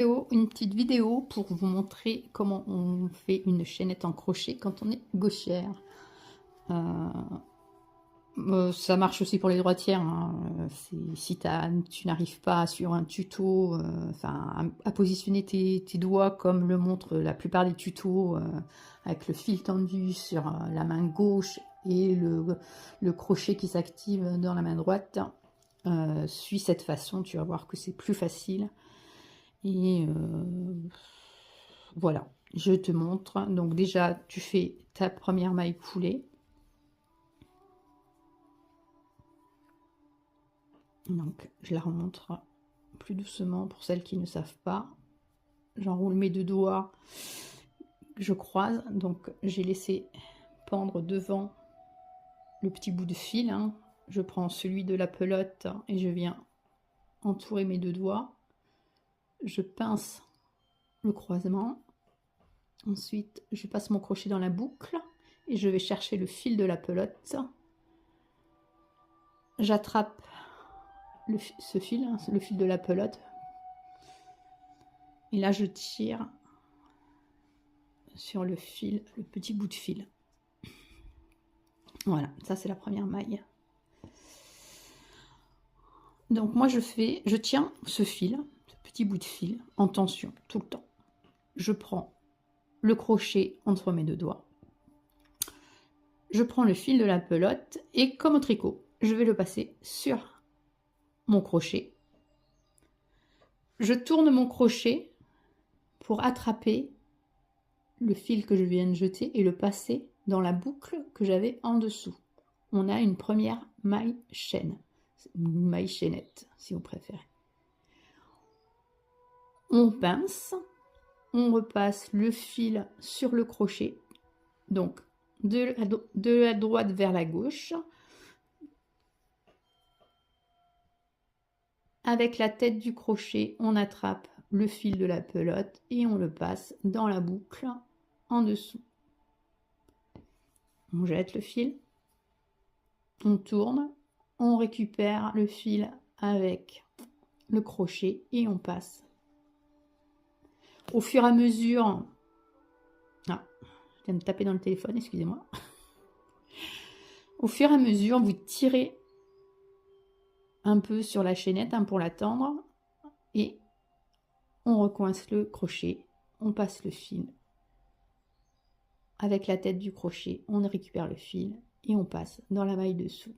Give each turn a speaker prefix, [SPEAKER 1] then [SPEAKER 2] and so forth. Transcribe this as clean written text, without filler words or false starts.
[SPEAKER 1] Une petite vidéo pour vous montrer comment on fait une chaînette en crochet quand on est gauchère. Ça marche aussi pour les droitières, hein. Si tu n'arrives pas sur un tuto à positionner tes doigts comme le montrent la plupart des tutos, avec le fil tendu sur la main gauche et le crochet qui s'active dans la main droite, suis cette façon, tu vas voir que c'est plus facile. Et voilà, je te montre. Donc déjà, tu fais ta première maille coulée. Donc je la remontre plus doucement pour celles qui ne savent pas. J'enroule mes deux doigts, je croise. Donc j'ai laissé pendre devant le petit bout de fil, hein. Je prends celui de la pelote et je viens entourer mes deux doigts. Je pince le croisement. Ensuite, je passe mon crochet dans la boucle et je vais chercher le fil de la pelote. J'attrape ce fil, hein, le fil de la pelote. Et là, je tire sur le fil, le petit bout de fil. Voilà, ça c'est la première maille. Donc moi, je tiens ce fil, ce petit bout de fil, en tension tout le temps. Je prends le crochet entre mes deux doigts. Je prends le fil de la pelote et comme au tricot, je vais le passer sur mon crochet. Je tourne mon crochet pour attraper le fil que je viens de jeter et le passer dans la boucle que j'avais en dessous. On a une première maille chaîne, une maille chaînette si vous préférez. On pince, on repasse le fil sur le crochet, donc de la droite vers la gauche, avec la tête du crochet, on attrape le fil de la pelote et on le passe dans la boucle en dessous. On jette le fil, on tourne, on récupère le fil avec le crochet et on passe. Au fur et à mesure, je viens de taper dans le téléphone, excusez-moi. Au fur et à mesure, vous tirez un peu sur la chaînette, hein, pour la tendre et on recoince le crochet, on passe le fil. Avec la tête du crochet, on récupère le fil et on passe dans la maille dessous.